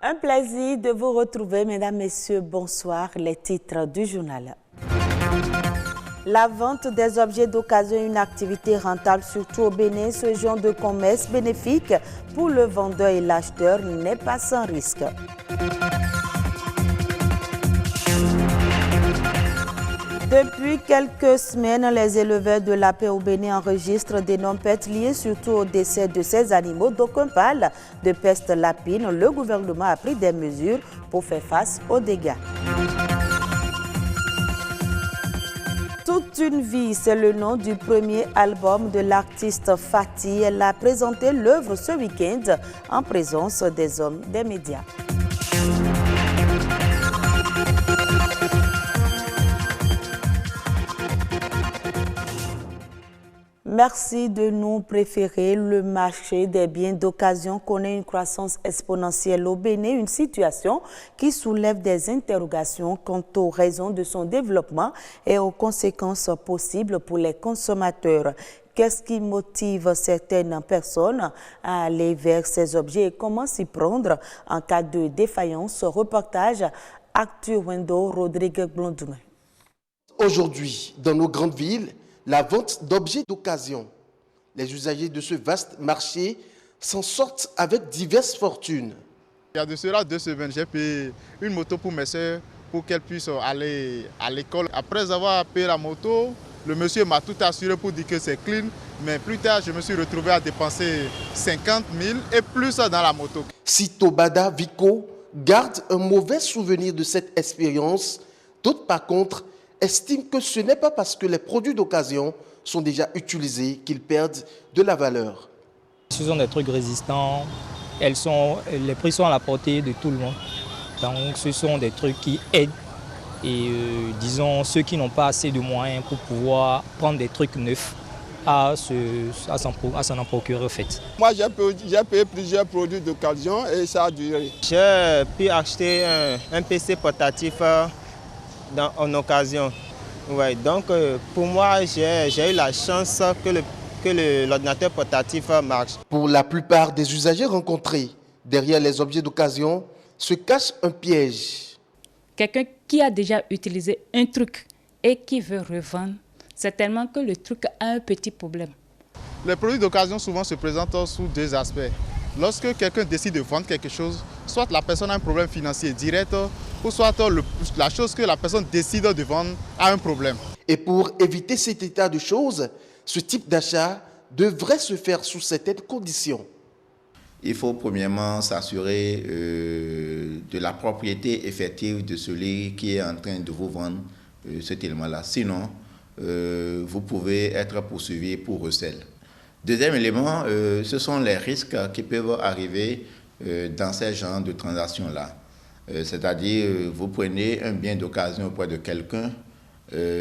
Un plaisir de vous retrouver, mesdames, messieurs. Bonsoir. Les titres du journal. La vente des objets d'occasion est une activité rentable, surtout au Bénin. Ce genre de commerce bénéfique pour le vendeur et l'acheteur n'est pas sans risque. Depuis quelques semaines, les éleveurs de lapins au Bénin enregistrent des non-pertes liées surtout au décès de ces animaux. D'aucuns parlent de peste lapine. Le gouvernement a pris des mesures pour faire face aux dégâts. Toute une vie, c'est le nom du premier album de l'artiste Fatih. Elle a présenté l'œuvre ce week-end en présence des hommes des médias. Merci de nous préférer. Le marché des biens d'occasion connaît une croissance exponentielle au Bénin, une situation qui soulève des interrogations quant aux raisons de son développement et aux conséquences possibles pour les consommateurs. Qu'est-ce qui motive certaines personnes à aller vers ces objets et comment s'y prendre en cas de défaillance? Reportage Actu Wendo, Rodrigue Blondoumé. Aujourd'hui, dans nos grandes villes, la vente d'objets d'occasion. Les usagers de ce vaste marché s'en sortent avec diverses fortunes. Il y a de cela 2 semaines, j'ai payé une moto pour mes soeurs pour qu'elles puissent aller à l'école. Après avoir payé la moto, le monsieur m'a tout assuré pour dire que c'est clean. Mais plus tard, je me suis retrouvé à dépenser 50 000 et plus dans la moto. Si Tobada Vico garde un mauvais souvenir de cette expérience, d'autres par contre estiment que ce n'est pas parce que les produits d'occasion sont déjà utilisés qu'ils perdent de la valeur. Ce sont des trucs résistants, les prix sont à la portée de tout le monde. Donc ce sont des trucs qui aident et disons ceux qui n'ont pas assez de moyens pour pouvoir prendre des trucs neufs à s'en en procurer en fait. Moi j'ai payé plusieurs produits d'occasion et ça a duré. J'ai pu acheter un PC portatif en occasion. Ouais, donc pour moi, j'ai eu la chance que l'ordinateur portatif marche. Pour la plupart des usagers rencontrés, derrière les objets d'occasion se cache un piège. Quelqu'un qui a déjà utilisé un truc et qui veut revendre, c'est tellement que le truc a un petit problème. Les produits d'occasion souvent se présentent sous 2 aspects. Lorsque quelqu'un décide de vendre quelque chose, soit la personne a un problème financier direct, ou soit la chose que la personne décide de vendre a un problème. Et pour éviter cet état de choses, ce type d'achat devrait se faire sous certaines conditions. Il faut premièrement s'assurer de la propriété effective de celui qui est en train de vous vendre cet élément-là. Sinon, vous pouvez être poursuivi pour recel. Deuxième élément, ce sont les risques qui peuvent arriver dans ces genres de transactions-là. C'est-à-dire, vous prenez un bien d'occasion auprès de quelqu'un,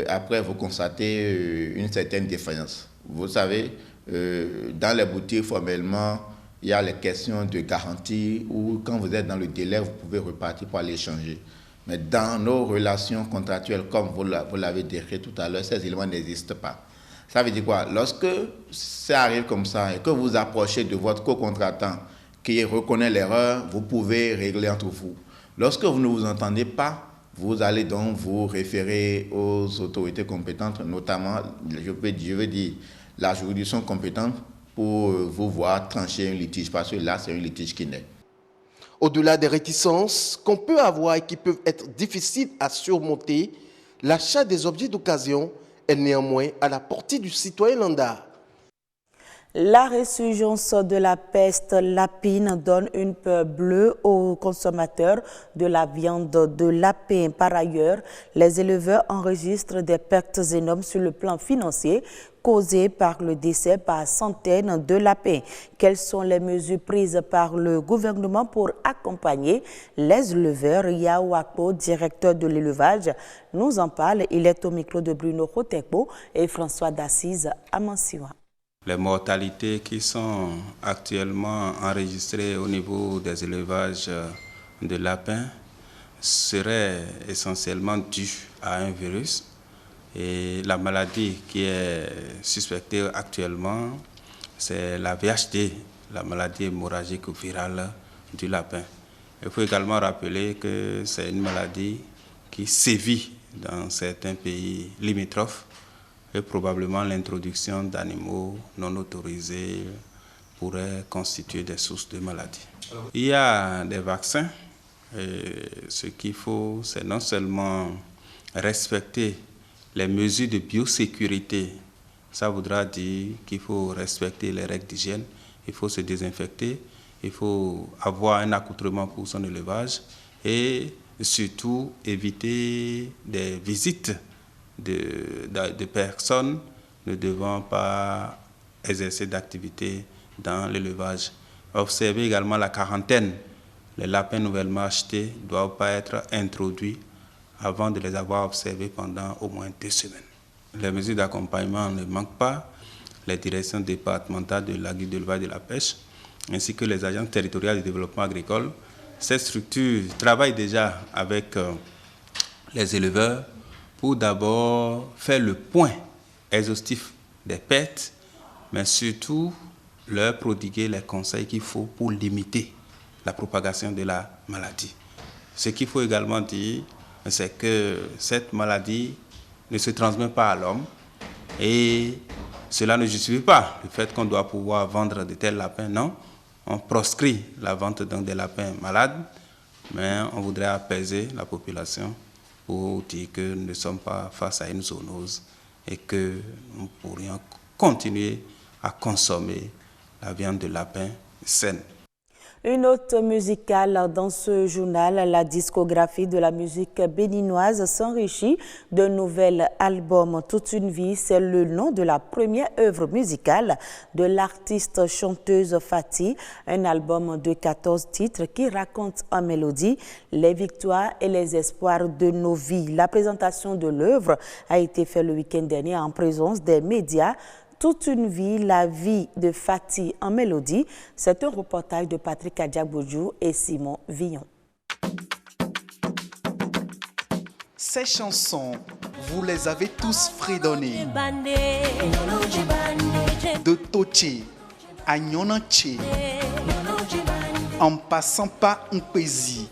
après vous constatez une certaine défaillance. Vous savez, dans les boutiques, formellement, il y a les questions de garantie où quand vous êtes dans le délai, vous pouvez repartir pour aller changer. Mais dans nos relations contractuelles, comme vous l'avez décrit tout à l'heure, ces éléments n'existent pas. Ça veut dire quoi? Lorsque ça arrive comme ça et que vous approchez de votre co-contractant qui reconnaît l'erreur, vous pouvez régler entre vous. Lorsque vous ne vous entendez pas, vous allez donc vous référer aux autorités compétentes, notamment, je veux dire, la juridiction compétente pour vous voir trancher un litige, parce que là, c'est un litige qui naît. Au-delà des réticences qu'on peut avoir et qui peuvent être difficiles à surmonter, l'achat des objets d'occasion est néanmoins à la portée du citoyen lambda. La résurgence de la peste lapine donne une peur bleue aux consommateurs de la viande de lapin. Par ailleurs, les éleveurs enregistrent des pertes énormes sur le plan financier causées par le décès par centaines de lapins. Quelles sont les mesures prises par le gouvernement pour accompagner les éleveurs? Yao Akpo, directeur de l'élevage, nous en parle. Il est au micro de Bruno Rotekbo et François d'Assise Amansiwa. Les mortalités qui sont actuellement enregistrées au niveau des élevages de lapins seraient essentiellement dues à un virus. Et la maladie qui est suspectée actuellement, c'est la VHD, la maladie hémorragique virale du lapin. Il faut également rappeler que c'est une maladie qui sévit dans certains pays limitrophes et probablement l'introduction d'animaux non autorisés pourrait constituer des sources de maladies. Il y a des vaccins. Et ce qu'il faut, c'est non seulement respecter les mesures de biosécurité. Ça voudra dire qu'il faut respecter les règles d'hygiène, il faut se désinfecter, il faut avoir un accoutrement pour son élevage et surtout éviter des visites de personnes ne devant pas exercer d'activité dans l'élevage. Observer également la quarantaine. Les lapins nouvellement achetés ne doivent pas être introduits avant de les avoir observés pendant au moins 2 semaines. Les mesures d'accompagnement ne manquent pas. Les directions départementales de l'agriculture, de l'élevage et de la pêche, ainsi que les agences territoriales de développement agricole. Ces structures travaillent déjà avec les éleveurs pour d'abord faire le point exhaustif des pertes, mais surtout leur prodiguer les conseils qu'il faut pour limiter la propagation de la maladie. Ce qu'il faut également dire, c'est que cette maladie ne se transmet pas à l'homme et cela ne justifie pas le fait qu'on doit pouvoir vendre de tels lapins. Non, on proscrit la vente des lapins malades, mais on voudrait apaiser la population pour dire que nous ne sommes pas face à une zoonose et que nous pourrions continuer à consommer la viande de lapin saine. Une note musicale dans ce journal, la discographie de la musique béninoise s'enrichit d'un nouvel album. Toute une vie, c'est le nom de la première œuvre musicale de l'artiste chanteuse Fati, un album de 14 titres qui raconte en mélodie les victoires et les espoirs de nos vies. La présentation de l'œuvre a été faite le week-end dernier en présence des médias. Toute une vie, la vie de Fati en mélodie. C'est un reportage de Patrick Adjagbojou et Simon Villon. Ces chansons, vous les avez tous fredonnées. De Toché à Nyonanché, en passant par Mpezi.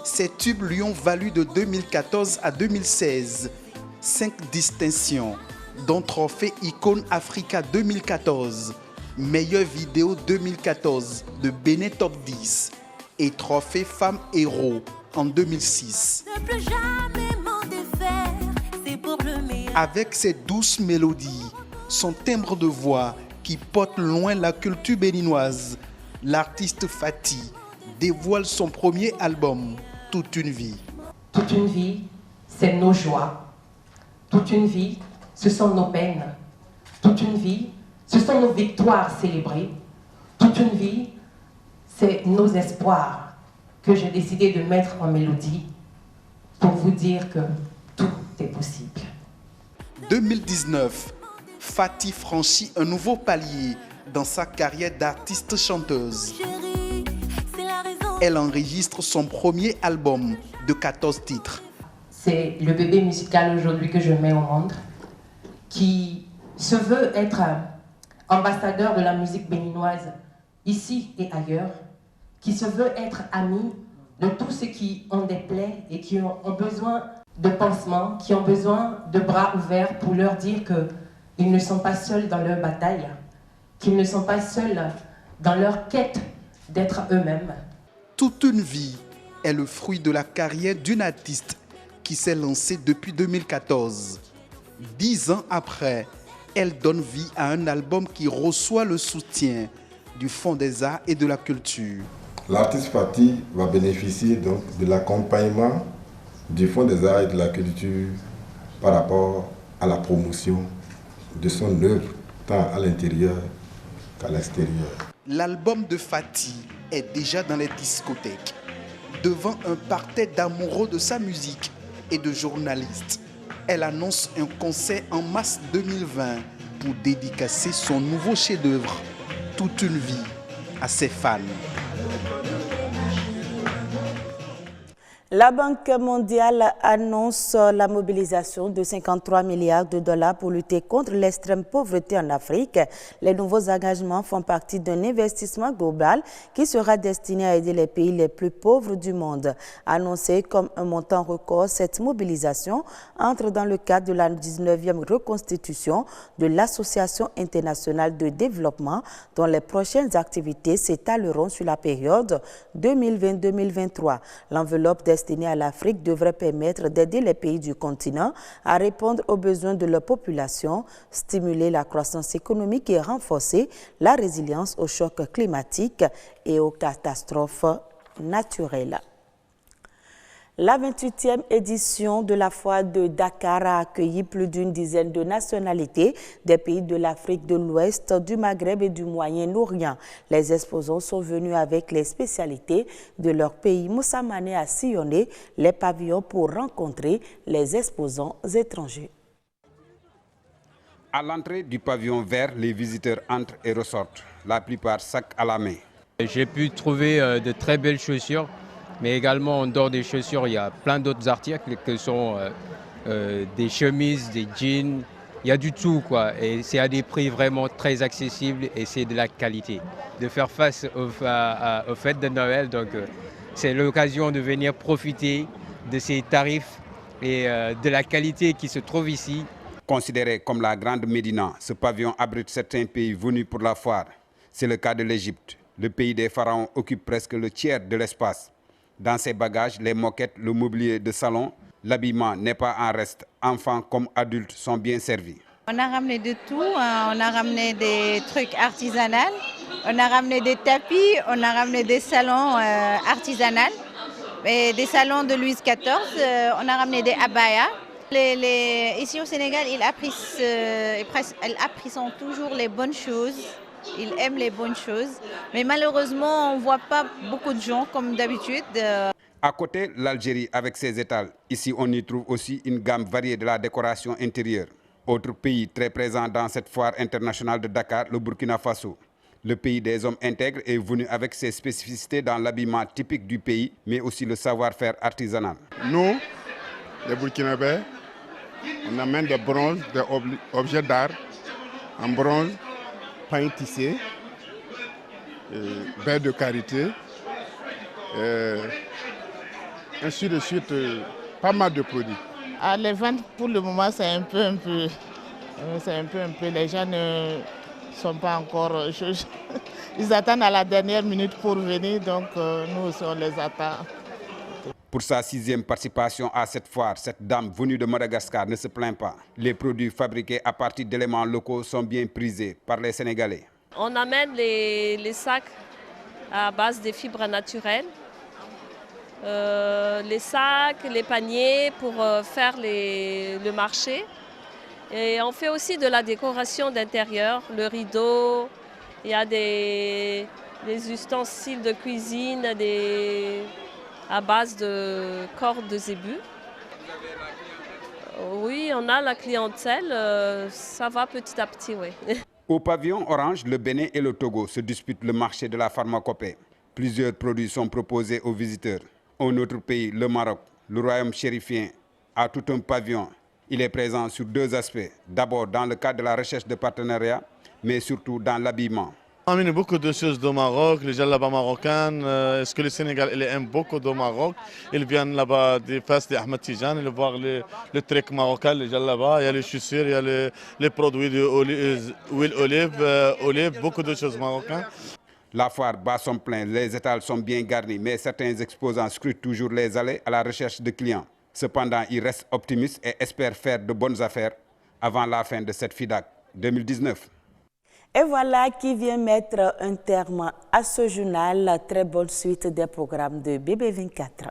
Ces tubes lui ont valu de 2014 à 2016 5 distinctions, dont Trophée Icône Africa 2014, Meilleure vidéo 2014 de Bénin Top 10 et Trophée Femme Héros en 2006. Avec ses douces mélodies, son timbre de voix qui porte loin la culture béninoise, l'artiste Fati dévoile son premier album, Toute une vie. Toute une vie, c'est nos joies. Toute une vie, ce sont nos peines. Toute une vie, ce sont nos victoires célébrées. Toute une vie, c'est nos espoirs que j'ai décidé de mettre en mélodie pour vous dire que tout est possible. 2019, Fati franchit un nouveau palier dans sa carrière d'artiste-chanteuse. Elle enregistre son premier album de 14 titres. C'est le bébé musical aujourd'hui que je mets au monde, qui se veut être ambassadeur de la musique béninoise ici et ailleurs, qui se veut être ami de tous ceux qui ont des plaies et qui ont besoin de pansements, qui ont besoin de bras ouverts pour leur dire qu'ils ne sont pas seuls dans leur bataille, qu'ils ne sont pas seuls dans leur quête d'être eux-mêmes. Toute une vie est le fruit de la carrière d'une artiste qui s'est lancée depuis 2014. 10 ans après, elle donne vie à un album qui reçoit le soutien du Fonds des Arts et de la Culture. L'artiste Fati va bénéficier donc de l'accompagnement du Fonds des Arts et de la Culture par rapport à la promotion de son œuvre, tant à l'intérieur qu'à l'extérieur. L'album de Fati est déjà dans les discothèques, devant un parterre d'amoureux de sa musique et de journalistes. Elle annonce un concert en mars 2020 pour dédicacer son nouveau chef-d'œuvre, Toute une vie, à ses fans. La Banque mondiale annonce la mobilisation de 53 milliards de dollars pour lutter contre l'extrême pauvreté en Afrique. Les nouveaux engagements font partie d'un investissement global qui sera destiné à aider les pays les plus pauvres du monde. Annoncé comme un montant record, cette mobilisation entre dans le cadre de la 19e reconstitution de l'Association internationale de développement, dont les prochaines activités s'étaleront sur la période 2020-2023. L'enveloppe destinée à l'Afrique devrait permettre d'aider les pays du continent à répondre aux besoins de leur population, stimuler la croissance économique et renforcer la résilience aux chocs climatiques et aux catastrophes naturelles. La 28e édition de la foire de Dakar a accueilli plus d'une dizaine de nationalités des pays de l'Afrique de l'Ouest, du Maghreb et du Moyen-Orient. Les exposants sont venus avec les spécialités de leur pays. Moussa Mané a sillonné les pavillons pour rencontrer les exposants étrangers. À l'entrée du pavillon vert, les visiteurs entrent et ressortent, la plupart sac à la main. J'ai pu trouver de très belles chaussures. Mais également, en dehors des chaussures, il y a plein d'autres articles que sont des chemises, des jeans. Il y a du tout, quoi. Et c'est à des prix vraiment très accessibles et c'est de la qualité. De faire face aux fêtes de Noël, donc c'est l'occasion de venir profiter de ces tarifs et de la qualité qui se trouve ici. Considéré comme la grande Médina, ce pavillon abrite certains pays venus pour la foire. C'est le cas de l'Égypte. Le pays des pharaons occupe presque le tiers de l'espace. Dans ses bagages, les moquettes, le mobilier de salon, l'habillement n'est pas en reste. Enfants comme adultes sont bien servis. On a ramené de tout, on a ramené des trucs artisanaux, on a ramené des tapis, on a ramené des salons artisanaux, et des salons de Louis XIV, on a ramené des abayas. Ici au Sénégal, ils apprécient toujours les bonnes choses. Ils aiment les bonnes choses, mais malheureusement, on ne voit pas beaucoup de gens comme d'habitude. À côté, l'Algérie avec ses étals. Ici, on y trouve aussi une gamme variée de la décoration intérieure. Autre pays très présent dans cette foire internationale de Dakar, le Burkina Faso. Le pays des hommes intègres est venu avec ses spécificités dans l'habillement typique du pays, mais aussi le savoir-faire artisanal. Nous, les Burkinabés, on amène des bronzes, des objets d'art en bronze, pain tissé, beurre de karité, ainsi de suite, pas mal de produits. Les ventes pour le moment c'est un peu, les gens ne sont pas encore, ils attendent à la dernière minute pour venir, donc nous aussi on les attend. Pour sa 6e participation à cette foire, cette dame venue de Madagascar ne se plaint pas. Les produits fabriqués à partir d'éléments locaux sont bien prisés par les Sénégalais. On amène les sacs à base de fibres naturelles, les sacs, les paniers pour faire le marché. Et on fait aussi de la décoration d'intérieur, le rideau, il y a des ustensiles de cuisine, à base de cordes de zébu. Oui, on a la clientèle, ça va petit à petit, oui. Au pavillon orange, le Bénin et le Togo se disputent le marché de la pharmacopée. Plusieurs produits sont proposés aux visiteurs. Un autre pays, le Maroc, le royaume chérifien, a tout un pavillon. Il est présent sur 2 aspects. D'abord dans le cadre de la recherche de partenariat, mais surtout dans l'habillement. On amène beaucoup de choses du Maroc, les gens là-bas marocains. Est-ce que le Sénégal il aime beaucoup du Maroc? Ils viennent là-bas des faces d'Ahmed Tijan, ils voient le truc marocain, les gens là-bas. Il y a les chaussures, il y a les produits d'huile olive, beaucoup de choses marocaines. La foire bat son plein, les étals sont bien garnis, mais certains exposants scrutent toujours les allées à la recherche de clients. Cependant, ils restent optimistes et espèrent faire de bonnes affaires avant la fin de cette FIDAK 2019. Et voilà qui vient mettre un terme à ce journal. Très bonne suite des programmes de BB24.